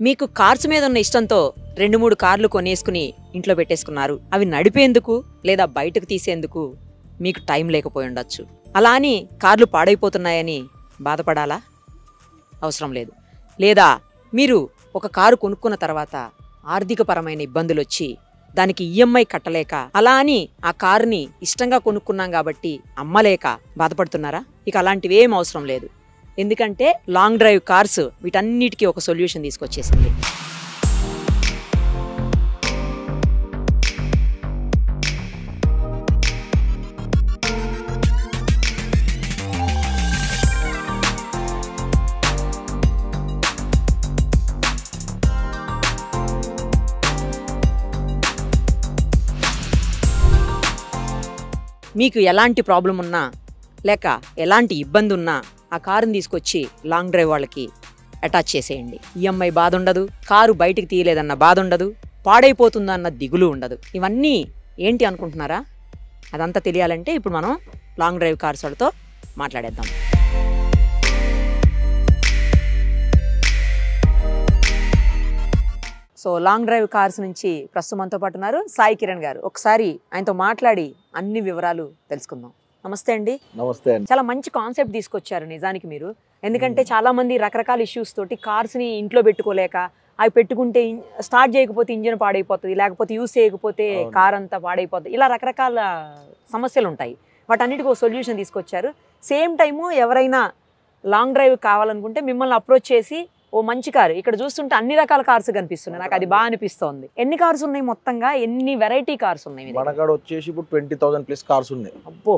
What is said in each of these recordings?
మీకు కార్స్ మీద ఉన్న ఇష్టంతో 2-3 కార్లు కొనేసుకుని ఇంట్లో పెట్టేసుకున్నారు. అవి నడిపేందుకు లేదా బయటకు తీసేందుకు మీకు టైం లేకపోయి ఉండొచ్చు. అలా అని కార్లు పాడైపోతున్నాయని బాధపడాలా? అవసరం లేదు. లేదా మీరు ఒక కారు కొనుక్కున్న తర్వాత ఆర్థికపరమైన ఇబ్బందులు వచ్చి దానికి ఈఎంఐ కట్టలేక అలా అని ఆ కారుని ఇష్టంగా కొనుక్కున్నాం కాబట్టి అమ్మలేక బాధపడుతున్నారా? ఇక అలాంటివి ఏం అవసరం లేదు. ఎందుకంటే లాంగ్ డ్రైవ్ కార్స్ వీటన్నిటికీ ఒక సొల్యూషన్ తీసుకొచ్చేసింది. మీకు ఎలాంటి ప్రాబ్లం ఉన్నా లేక ఎలాంటి ఇబ్బంది ఉన్నా ఆ కారుని తీసుకొచ్చి లాంగ్ డ్రైవ్ వాళ్ళకి అటాచ్ చేసేయండి. ఈఎంఐ బాధ ఉండదు, కారు బయటికి తీయలేదన్న బాధ ఉండదు, పాడైపోతుందన్న దిగులు ఉండదు. ఇవన్నీ ఏంటి అనుకుంటున్నారా? అదంతా తెలియాలంటే ఇప్పుడు మనం లాంగ్ డ్రైవ్ కార్స్ వాళ్ళతో మాట్లాడేద్దాం. సో లాంగ్ డ్రైవ్ కార్స్ నుంచి ప్రస్తుతం మనతో పాటు ఉన్నారు సాయి కిరణ్ గారు. ఒకసారి ఆయనతో మాట్లాడి అన్ని వివరాలు తెలుసుకుందాం. నమస్తే అండి. నమస్తే అండి. చాలా మంచి కాన్సెప్ట్ తీసుకొచ్చారు నిజానికి మీరు. ఎందుకంటే చాలా మంది రకరకాల ఇష్యూస్ తోటి కార్స్ ని ఇంట్లో పెట్టుకోలేక అవి పెట్టుకుంటే స్టార్ట్ చేయకపోతే ఇంజిన్ పాడైపోతుంది, లేకపోతే యూస్ చేయకపోతే కార్ అంతా పాడైపోతుంది, ఇలా రకరకాల సమస్యలు ఉంటాయి. వాటన్నిటికీ ఒక సొల్యూషన్ తీసుకొచ్చారు. సేమ్ టైము ఎవరైనా లాంగ్ డ్రైవ్ కావాలనుకుంటే మిమ్మల్ని అప్రోచ్ చేసి ఓ మంచి కారు ఇక్కడ చూస్తుంటే అన్ని రకాల కార్స్ కనిపిస్తున్నాయి. నాకు అది బాగా అనిపిస్తోంది. ఎన్ని కార్స్ ఉన్నాయి మొత్తంగా? ఎన్ని వెరైటీ కార్స్ ఉన్నాయి మన కాడ వచ్చేసి ఇప్పుడు 20,000+ కార్స్ ఉన్నాయి. అబ్బో.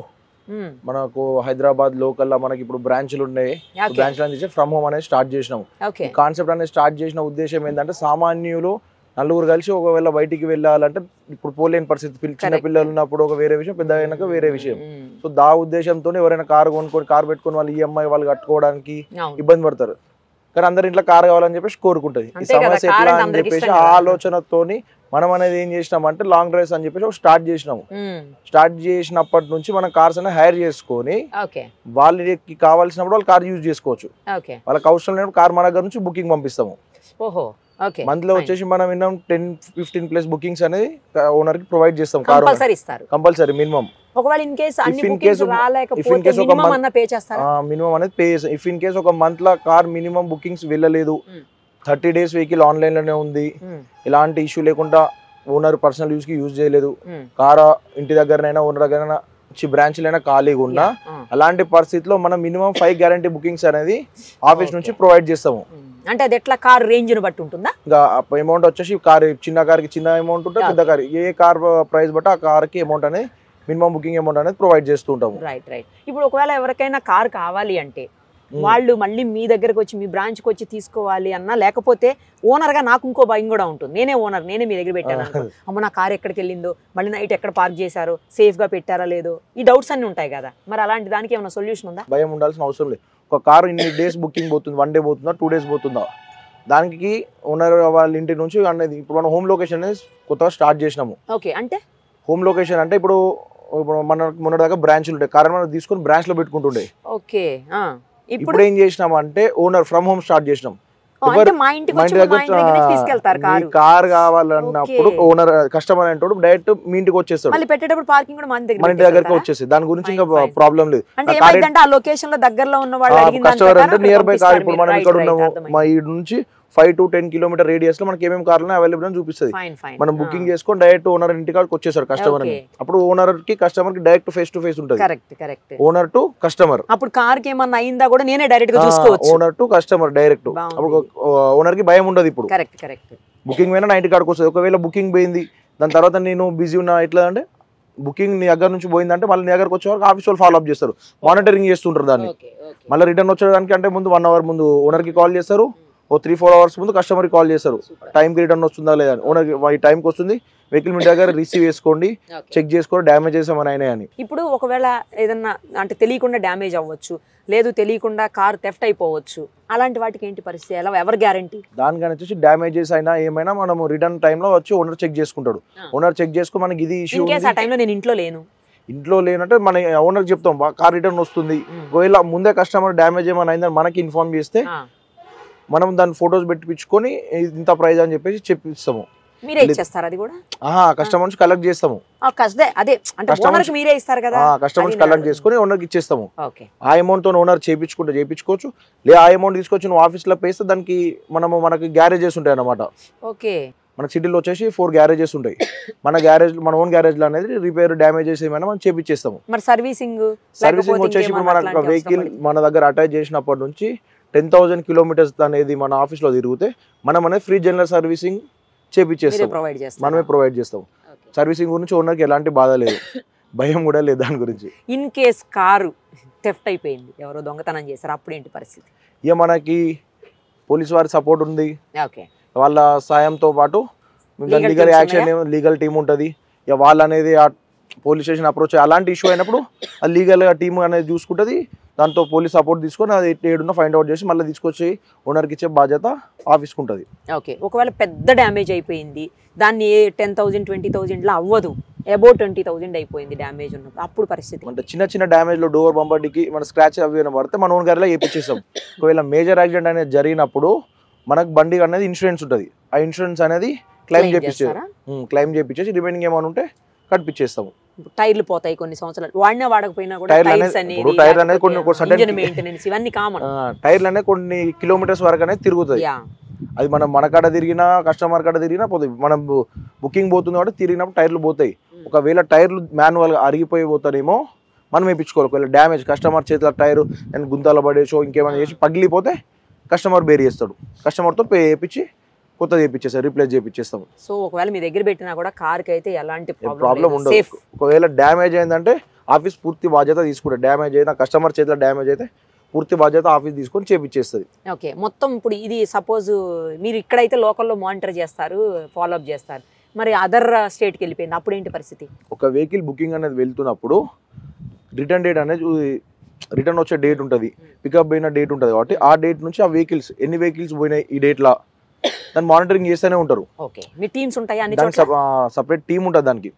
మనకు హైదరాబాద్ లోకల్ లో మనకి ఇప్పుడు బ్రాంచ్లు ఉన్నాయి. బ్రాంచ్ నుంచి ఫ్రమ్ హోమ్ అనేది స్టార్ట్ చేసినాం. కాన్సెప్ట్ అనేది స్టార్ట్ చేసిన ఉద్దేశం ఏంటంటే సామాన్యులు నలుగురు కలిసి ఒకవేళ బయటికి వెళ్ళాలంటే ఇప్పుడు పోలేని పరిస్థితి, చిన్న పిల్లలు ఉన్నప్పుడు ఒక వేరే విషయం, పెద్ద అయినాక వేరే విషయం. సో దా ఉద్దేశంతో ఎవరైనా కారు కొనుక్కొని కారు పెట్టుకుని వాళ్ళు ఈఎంఐ వాళ్ళు కట్టుకోవడానికి ఇబ్బంది పడతారు. కానీ అందరి ఇంట్లో కారు కావాలని చెప్పేసి కోరుకుంటది. ఈ సమస్య ఎట్లా అని చెప్పేసి ఆ ఆలోచనతోని మనం అనేది ఏం చేసినామంటే లాంగ్ డ్రైవ్స్ అని చెప్పేసి ఒక స్టార్ట్ చేసినాము. స్టార్ట్ చేసినప్పటి నుంచి మనం కార్స్ అనేది హైర్ చేసుకొని వాళ్ళకి కావాల్సినప్పుడు వాళ్ళు కార్ యూజ్ చేసుకోవచ్చు. వాళ్ళకి అవసరం లేనప్పుడు కార్ మన దగ్గర నుంచి బుకింగ్ పంపిస్తాము. మంత్ లో వచ్చేసి మనం 10-15+ బుకింగ్స్ అనేది ఓనర్ కి ప్రొవైడ్ చేస్తాం. Compulsory minimum. మినిమం అనేది పే చేస్తాం. ఇఫ్ ఇన్ కేస్ ఒక మంత్ లో కార్ మినిమం బుకింగ్స్ వెళ్ళలేదు, 30 days వెహికల్ ఆన్లైన్ లోనే ఉంది, ఎలాంటి ఇష్యూ లేకుండా ఓనర్ పర్సనల్ యూజ్ కి యూజ్ చేయలేదు, కార్ ఇంటి దగ్గరనైనా ఓనర్ దగ్గర బ్రాంచ్లైనా ఖాళీగా ఉన్నా, అలాంటి పరిస్థితిలో మనం మినిమం 5 గ్యారంటీ బుకింగ్స్ అనేది ఆఫీస్ నుంచి ప్రొవైడ్ చేస్తాము. అంటే అది ఎట్లా కార్ రేంజ్ ని బట్టి ఉంటుందా? అమౌంట్ వచ్చేసి కార్ చిన్న కార్ కి చిన్న అమౌంట్ ఉంటుంది, పెద్ద కార్ ఏ కార్ ప్రైస్ బట్టి ఆ కార్ కి అమౌంట్ అనేది మినిమం బుకింగ్ అమౌంట్ అనేది ప్రొవైడ్ చేస్తూ ఉంటాము. రైట్. ఇప్పుడు ఒకవేళ ఎవరికైనా కార్ కావాలి అంటే వాళ్ళు మళ్ళీ మీ దగ్గరకు వచ్చి మీ బ్రాంచ్ కి వచ్చి తీసుకోవాలి అన్నా, లేకపోతే ఓనర్ గా నాకు ఇంకో భయం కూడా ఉంటుంది, నేనే ఓనర్, నేనే మీ దగ్గర పెట్టాను, అమ్మ నా కార్ ఎక్కడికి వెళ్ళిందో, మళ్ళీ నైట్ ఎక్కడ పార్క్ చేశారో, సేఫ్ గా పెట్టారా లేదో, ఈ డౌట్స్ అన్ని ఉంటాయి కదా. మరి అలాంటి దానికి ఏమైనా సొల్యూషన్ ఉందా? భయం ఉండాల్సిన అవసరం లేదు. ఒక కారు ఇన్ని డేస్ బుకింగ్ పోతుంది, 1 day పోతుందా, 2 days పోతుందా, దానికి ఓనర్ వాళ్ళ ఇంటి నుంచి అనేది ఇప్పుడు మనం హోమ్ లొకేషన్ అనేది కొత్తగా స్టార్ట్ చేసినాము. అంటే హోమ్ లొకేషన్ అంటే ఇప్పుడు మన దగ్గర బ్రాంచ్లు ఉంటాయి, కార్ మనం తీసుకొని బ్రాంచ్ లో పెట్టుకుంటుండే. ఇప్పుడు ఏం చేసినామంటే ఓనర్ ఫ్రమ్ హోమ్ స్టార్ట్ చేసినాం. కార్ కావాలన్నప్పుడు ఓనర్ కస్టమర్ అంటే డైరెక్ట్ మీ ఇంటికి వచ్చేస్తాడు, మన ఇంటి దగ్గరికి వచ్చేసి దాని గురించి ఇంకా ప్రాబ్లం లేదు. కస్టమర్ అంటే నియర్ బై కార్ ఇప్పుడు మనం ఇక్కడ ఉన్నాము, మా ఈ నుంచి 5 to 10 కిలోమీటర్ రేడియస్ లో మనకి ఏమేమి కార్లు అవైలబుల్ అని చూపిస్తుంది. మనం బుకింగ్ చేసుకొని డైరెక్ట్ ఓనర్ ఇంటికి వచ్చేసారు కస్టమర్ అని. అప్పుడు ఓనర్ కి కస్టమర్ కి డైరెక్ట్ ఫేస్ టు ఫేస్ ఉంటుంది, ఓనర్ టు కస్టమర్. అప్పుడు కార్ కి ఏమన్నా అయిందా కూడా నేనే డైరెక్ట్ గా చూసుకోవచ్చు, ఓనర్ టు కస్టమర్ డైరెక్ట్. అప్పుడు ఓనర్ కి భయం ఉండదు. ఇప్పుడు బుకింగ్ పోయినా నైట్ కాడికి వస్తుంది. ఒకవేళ బుకింగ్ పోయింది దాని తర్వాత నేను బిజీ ఉన్నా ఎట్లా అంటే బుకింగ్ నీ దగ్గర నుంచి పోయిందంటే మళ్ళీ నీ దగ్గరకు వచ్చే వరకు ఆఫీస్ వాళ్ళు ఫాలో అప్ చేస్తారు, మానిటరింగ్ చేస్తుంటారు దాన్ని. మళ్ళీ రిటర్న్ వచ్చేదానికి అంటే ముందు 1 hour ముందు ఓనర్ కి కాల్ చేస్తారు, ఓ 3-4 hours ముందు కస్టమర్ కాల్ చేస్తారు, టైంకి రిటర్న్ వస్తుందా లేదా, ఓనర్ ఈ టైంకి వస్తుంది, వెహికల్ మీ దగ్గర రిసీవ్ చేసుకోండి, చెక్ చేసుకోండి, డ్యామేజ్ చేసామని అయినా అని. ఇప్పుడు ఒకవేళ ఏదన్నా అంటే తెలియకుండా డ్యామేజ్ అవ్వచ్చు, లేదు తెలియకుండా కార్ థెఫ్ట్ అయిపోవచ్చు, అలాంటి వాటికి ఏంటి పరిస్థితి? ఎలా ఎవరు గ్యారంటీ? దానికని వచ్చేసి డ్యామేజెస్ అయినా ఏమైనా మనం రిటర్న్ టైంలో వచ్చి ఓనర్ చెక్ చేసుకుంటాడు. ఓనర్ చెక్ చేసుకుని మనకి ఇది ఇష్యూ నేను ఇంట్లో లేనంటే మన ఓనర్ చెప్తాం కార్ రిటర్న్ వస్తుంది. ఒకవేళ ముందే కస్టమర్ డ్యామేజ్ ఏమైనా అయిందని మనకి ఇన్ఫార్మ్ చేస్తే మనం దాని ఫొటోస్ పెట్టించుకొని ఇంత ప్రైజ్ అని చెప్పేసి చెప్పిస్తాము. మీరే ఇచ్చేస్తారు అది కూడా? కస్టమర్ నుంచి కలెక్ట్ చేస్తాము. అదే అంటే ఓనర్కి మీరే ఇస్తారు కదా? కస్టమర్ నుంచి కలెక్ట్ చేసుకొని ఓనర్కి ఇచ్చేస్తాము. ఆ అమౌంట్ తో ఓనర్ చేయించుకోవచ్చు. లేదా ఆ అమౌంట్ తీసుకొచ్చి నువ్వు ఆఫీస్లో పేస్తే దానికి మనకి గ్యారేజెస్ ఉంటాయి అన్నమాట. ఓకే. మన సిటీలో వచ్చేసి 4 గ్యారేజెస్ ఉంటాయి. మన ఓన్ గ్యారేజ్ లో అనేది రిపేర్ డ్యామేజెస్ ఏమైనా మనం చేపించేస్తాము. మరి సర్వీసింగ్ వచ్చేసి ఇప్పుడు మన వెహికల్ మన దగ్గర అటాచ్ చేసినప్పటి నుంచి 10,000 కిలోమీటర్స్ అనేది మన ఆఫీస్లో తిరిగితే మనం అనేది ఫ్రీ జనరల్ సర్వీసింగ్ చేపించేస్తాం, మనమే ప్రొవైడ్ చేస్తాం. సర్వీసింగ్ గురించి ఓనర్కి ఎలాంటి బాధ లేదు, భయం కూడా లేదు దాని గురించి. ఇన్ కేస్ కారు థెఫ్ట్ అయిపోయింది, ఎవరో దొంగతనం చేశారు, అప్పుడు ఏంటి పరిస్థితి? ఇక మనకి పోలీస్ వారి సపోర్ట్ ఉంది, ఓకే, వాళ్ళ సాయంతో పాటు లీగల్ యాక్షన్ లీగల్ టీం ఉంటుంది. ఇక వాళ్ళు అనేది పోలీస్ స్టేషన్ అప్రోచ్ అలాంటి ఇష్యూ అయినప్పుడు ఆ లీగల్ టీం అనేది చూసుకుంటుంది. దాంతో పోలీస్ సపోర్ట్ తీసుకొని అది ఏడున్నా ఫైండ్ అవుట్ చేసి మళ్ళీ తీసుకొచ్చి ఓనర్కి ఇచ్చే బాధ్యత ఆఫీస్కి ఉంటుంది. ఓకే. ఒకవేళ పెద్ద డ్యామేజ్ అయిపోయింది, దాన్ని 10,000 20,000లో అవ్వదు, అబౌట్ 20,000 అయిపోయింది డ్యామేజ్ ఉన్నప్పుడు, అప్పుడు పరిస్థితి? అంటే చిన్న డ్యామేజ్లో డోర్ బంపర్కి మన స్క్రాచ్ అవి పడితే మన ఓన్ గారిలో వేయించేస్తాం. ఒకవేళ మేజర్ యాక్సిడెంట్ అనేది జరిగినప్పుడు మనకు బండి అనేది ఇన్సూరెన్స్ ఉంటుంది. ఆ ఇన్సూరెన్స్ అనేది క్లెయిమ్ చేయించేసి రిమైనింగ్ ఏమైనా ఉంటే కట్టించేస్తాము. టైర్లు పోతాయి కొన్ని సంవత్సరాలు వాడినా వాడకపోయినా కూడా, టైర్లు అనేది కొన్ని కిలోమీటర్స్ వరకు అనేది తిరుగుతుంది. అది మనం మన కాడ తిరిగినా కస్టమర్ కాడ తిరిగినా పోతాయి. మనం బుకింగ్ పోతుంది కాబట్టి తిరిగినప్పుడు టైర్లు పోతాయి. ఒకవేళ టైర్లు మాన్యువల్గా అరిగిపోయి పోతానేమో మనం వేయించుకోవాలి. ఒకవేళ డ్యామేజ్ కస్టమర్ చేతిలో టైరు నేను గుంతలు పడేసో ఇంకేమైనా చేసి పగిలిపోతే కస్టమర్ బేర్ చేస్తాడు, కస్టమర్తో పే చేయించి కొత్తది చేయించేస్తాం, రీప్లేస్ చేయించేస్తాం. సో ఒకవేళ మీ దగ్గర పెట్టినా కూడా కార్కి అయితే ఎలాంటి ప్రాబ్లం ఉండదు. ఒకవేళ డ్యామేజ్ అయిందంటే ఆఫీస్ పూర్తి బాధ్యత తీసుకుంటారు. డ్యామేజ్ అయినా కస్టమర్ చేతిలో డ్యామేజ్ అయితే పూర్తి బాధ్యత ఆఫీస్ తీసుకొని చేయించేస్తుంది. ఓకే. మొత్తం ఇప్పుడు ఇది సపోజ్ మీరు ఇక్కడైతే లోకల్లో మానిటర్ చేస్తారు, ఫాలో అప్ చేస్తారు, మరి అదర్ స్టేట్కి వెళ్ళిపోయింది, అప్పుడు ఏంటి పరిస్థితి? ఒక వెహికల్ బుకింగ్ అనేది వెళ్తున్నప్పుడు రిటర్న్ డేట్ అనేది రిటర్న్ వచ్చే డేట్ ఉంటుంది, పికప్ అయిన డేట్ ఉంటుంది. కాబట్టి ఆ డేట్ నుంచి ఆ వెహికల్స్ ఎన్ని వెహికల్స్ పోయినాయి ఈ డేట్లో దాన్ని మానిటరింగ్ చేస్తూనే ఉంటారు. దానికి సపరేట్ టీం ఉంటుంది,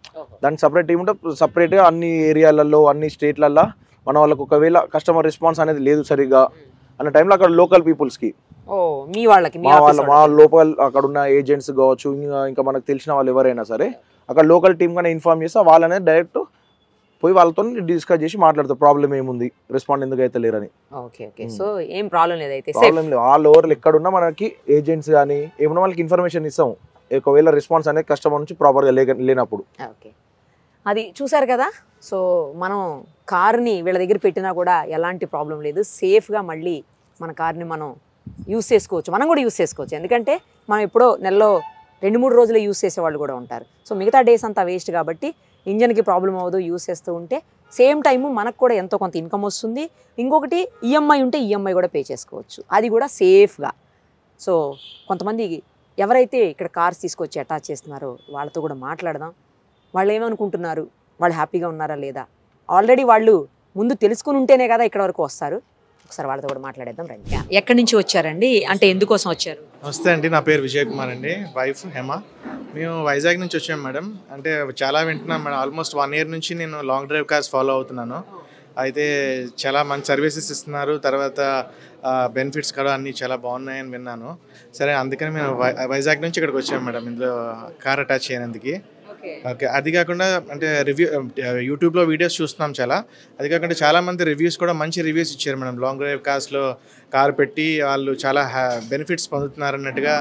దానికి సపరేట్ టీం ఉంటుంది. సపరేట్గా అన్ని ఏరియాలలో అన్ని స్టేట్లలో మన వాళ్ళకి ఒకవేళ కస్టమర్ రెస్పాన్స్ అనేది లేదు సరిగ్గా అన్న టైంలో అక్కడ లోకల్ పీపుల్స్కి మా లోకల్ అక్కడ ఉన్న ఏజెంట్స్ కావచ్చు, ఇంకా మనకు తెలిసిన వాళ్ళు ఎవరైనా సరే అక్కడ లోకల్ టీం కానీ ఇన్ఫార్మ్ చేస్తే వాళ్ళనే డైరెక్ట్ పోయి వాళ్ళతో డిస్కస్ చేసి మాట్లాడతారు, ప్రాబ్లం ఏముంది, రెస్పాండ్ ఎందుకు అయితే లేరని. సో ఏం ప్రాబ్లం లేదు, వాళ్ళ ఓవర్లు ఎక్కడున్నా మనకి ఏజెంట్స్ కానీ ఏమన్నా వాళ్ళకి ఇన్ఫర్మేషన్ ఇస్తాం ఒకవేళ రెస్పాన్స్ అనేది కస్టమర్ నుంచి ప్రాపర్గా లేనప్పుడు. అది చూసారు కదా. సో మనం కార్ని వీళ్ళ దగ్గర పెట్టినా కూడా ఎలాంటి ప్రాబ్లం లేదు, సేఫ్గా మళ్ళీ మన కార్ని మనం యూస్ చేసుకోవచ్చు, మనం కూడా యూస్ చేసుకోవచ్చు. ఎందుకంటే మనం ఎప్పుడో నెలలో 2-3 రోజులు యూస్ చేసేవాళ్ళు కూడా ఉంటారు. సో మిగతా డేస్ అంతా వేస్ట్ కాబట్టి ఇంజన్కి ప్రాబ్లం అవ్వదు యూస్ చేస్తూ ఉంటే. సేమ్ టైము మనకు కూడా ఎంతో కొంత ఇన్కమ్ వస్తుంది. ఇంకొకటి ఈఎంఐ ఉంటే ఈఎంఐ కూడా పే చేసుకోవచ్చు, అది కూడా సేఫ్గా. సో కొంతమంది ఎవరైతే ఇక్కడ కార్స్ తీసుకొచ్చి అటాచ్ చేస్తున్నారో వాళ్ళతో కూడా మాట్లాడదాం. వాళ్ళు ఏమనుకుంటున్నారు, వాళ్ళు హ్యాపీగా ఉన్నారా లేదా, ఆల్రెడీ వాళ్ళు ముందు తెలుసుకుని ఉంటేనే కదా ఇక్కడ వరకు వస్తారు. ఒకసారి వాళ్ళతో కూడా మాట్లాడేద్దాం రండి. ఎక్కడి నుంచి వచ్చారండి, అంటే ఎందుకోసం వచ్చారు? నమస్తే అండి, నా పేరు విజయ్ కుమార్ అండి, వైఫ్ హేమ. మేము వైజాగ్ నుంచి వచ్చాము మేడం. అంటే చాలా వింటున్నాం మేడం, ఆల్మోస్ట్ 1 year నుంచి నేను లాంగ్ డ్రైవ్ కార్స్ ఫాలో అవుతున్నాను. అయితే చాలా మంచి సర్వీసెస్ ఇస్తున్నారు, తర్వాత బెనిఫిట్స్ కూడా అన్నీ చాలా బాగున్నాయని విన్నాను. సరే అందుకని మేము వైజాగ్ నుంచి ఇక్కడికి వచ్చాము మేడం, ఇందులో కార్ అటాచ్ చేయనందుకు. ఓకే. అది కాకుండా అంటే యూట్యూబ్లో వీడియోస్ చూస్తున్నాం చాలా. అది కాకుండా చాలామంది రివ్యూస్ కూడా మంచి రివ్యూస్ ఇచ్చారు మేడం. లాంగ్ డ్రైవ్ కార్స్లో కారు పెట్టి వాళ్ళు చాలా బెనిఫిట్స్ పొందుతున్నారు అన్నట్టుగా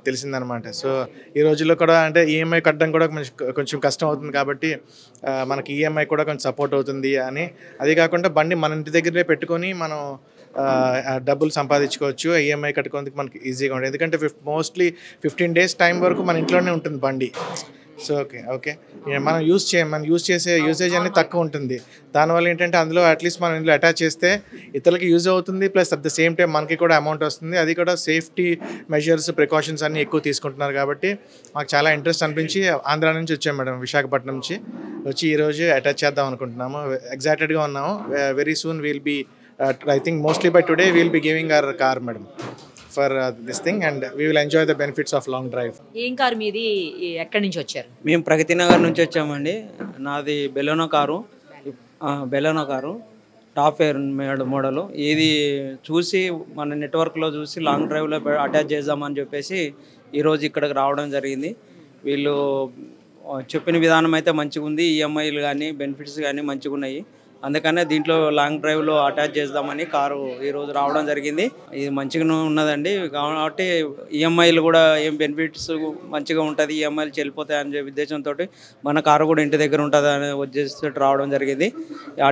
తెలిసిందనమాట. సో ఈ రోజుల్లో కూడా అంటే ఈఎంఐ కట్టడం కూడా కొంచెం కష్టం అవుతుంది కాబట్టి మనకి ఈఎంఐ కూడా కొంచెం సపోర్ట్ అవుతుంది అని. అది కాకుండా బండి మన ఇంటి దగ్గరే పెట్టుకొని మనం డబ్బులు సంపాదించుకోవచ్చు, ఈఎంఐ కట్టుకోవడానికి మనకి ఈజీగా ఉంటుంది. ఎందుకంటే మోస్ట్లీ 15 days టైం వరకు మన ఇంట్లోనే ఉంటుంది బండి. సో ఓకే మనం యూజ్ చేసే యూసేజ్ అనేది తక్కువ ఉంటుంది. దానివల్ల ఏంటంటే అందులో అట్లీస్ట్ మనం ఇందులో అటాచ్ చేస్తే ఇతరులకి యూజ్ అవుతుంది, plus at the same time మనకి కూడా అమౌంట్ వస్తుంది. అది కూడా సేఫ్టీ మెజర్స్ ప్రికాషన్స్ అన్నీ ఎక్కువ తీసుకుంటున్నారు కాబట్టి మాకు చాలా ఇంట్రెస్ట్ అనిపించి ఆంధ్ర నుంచి వచ్చాము మేడం, విశాఖపట్నం నుంచి వచ్చి ఈరోజు అటాచ్ చేద్దాం అనుకుంటున్నాము. ఎగ్జైటెడ్గా ఉన్నాము. Very soon will be I think mostly by today we will be giving our car madam for this thing and we will enjoy the benefits of long drive. ఏం కార్ మీది, ఎక్కడి నుంచి వచ్చారు? మేము ప్రగతి నగర్ నుంచి వచ్చామండి. నాది Baleno car. Top air model. ఇది చూసి మన నెట్వర్క్లో చూసి లాంగ్ డ్రైవ్లో అటాచ్ చేద్దామని చెప్పేసి ఈరోజు ఇక్కడికి రావడం జరిగింది. వీళ్ళు చెప్పిన విధానం అయితే మంచిగా ఉంది. ఈఎంఐలు కానీ బెనిఫిట్స్ కానీ మంచిగా ఉన్నాయి. అందుకనే దీంట్లో లాంగ్ డ్రైవ్లో అటాచ్ చేద్దామని కారు ఈరోజు రావడం జరిగింది. ఇది మంచిగా ఉన్నదండి. కాబట్టి ఈఎంఐలు కూడా ఏం బెనిఫిట్స్ మంచిగా ఉంటుంది, ఈఎంఐలు చెల్లిపోతాయి అనే ఉద్దేశంతో మన కారు కూడా ఇంటి దగ్గర ఉంటుంది అనే ఉద్దేశంతో రావడం జరిగింది.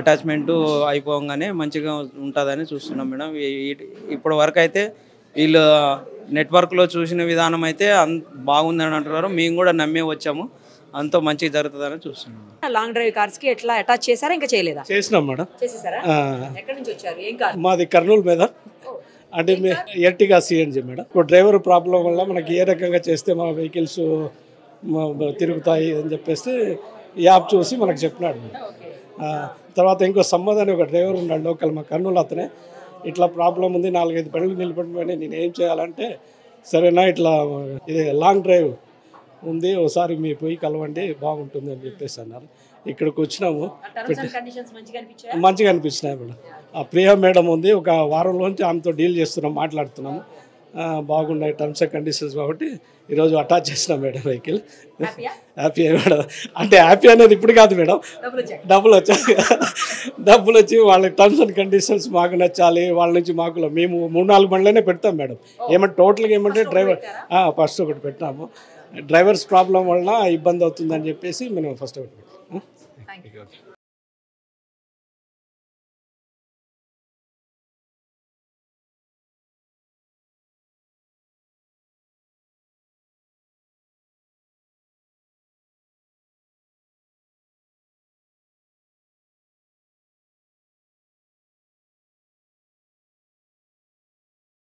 అటాచ్మెంటు అయిపోగానే మంచిగా ఉంటుందని చూస్తున్నాం మేడం. ఇప్పటి వరకు అయితే వీళ్ళు నెట్వర్క్లో చూసిన విధానం అయితే బాగుందని అంటున్నారు. మేము కూడా నమ్మే వచ్చాము. అంతా మంచిగా జరుగుతుందని చూస్తున్నాం. లాంగ్ డ్రైవ్ కార్స్ కి ఎట్లా అటాచ్ చేశారా, ఇంకా చేయలేదా? చేసినాం మేడం. చేసేసారా? ఎక్కడి నుంచి వచ్చారు? ఏం కార్? మాది కర్నూలు మీద, అంటే ఎర్టిగా సిఎన్జి మేడం. ఇప్పుడు డ్రైవర్ ప్రాబ్లం వల్ల మనకి ఏ రకంగా చేస్తే మా వెహికల్స్ తిరుగుతాయి అని చెప్పేసి యాప్ చూసి మనకు చెప్పినాడు మేడం. తర్వాత ఇంకో సంబంధం అని ఒక డ్రైవర్ ఉన్నాడు లోకల్ మా కర్నూలు. అతనే ఇట్లా ప్రాబ్లం ఉంది, 4-5 బండ్లు నిలబడిపోయి నేను ఏం చేయాలంటే, సరేనా ఇట్లా ఇది లాంగ్ డ్రైవ్ ఉంది, ఒకసారి మీ పోయి కలవండి బాగుంటుంది అని చెప్పేసి అన్నారు. ఇక్కడికి వచ్చినాము, మంచిగా అనిపించినాయి మేడం. ఆ ప్రియా మేడం ఉంది, ఒక వారంలోంచి ఆమెతో డీల్ చేస్తున్నాం, మాట్లాడుతున్నాము. బాగున్నాయి టర్మ్స్ అండ్ కండిషన్స్. కాబట్టి ఈరోజు అటాచ్ చేసినాం మేడం వెహికల్. Happy madam. అంటే హ్యాపీ అనేది ఇప్పుడు కాదు మేడం, డబ్బులు వచ్చి వాళ్ళ టర్మ్స్ అండ్ కండిషన్స్ మాకు నచ్చాలి. వాళ్ళ నుంచి మాకు మేము 3-4 బండ్లనే పెడతాం మేడం. ఏమంటే టోటల్గా ఏమంటే డ్రైవర్ ఫస్ట్ ఒకటి పెట్టినాము. డ్రైవర్స్ ప్రాబ్లం వలన ఇబ్బంది అవుతుందని చెప్పేసి మనం ఫస్ట్ ఒకటి పెట్టాం.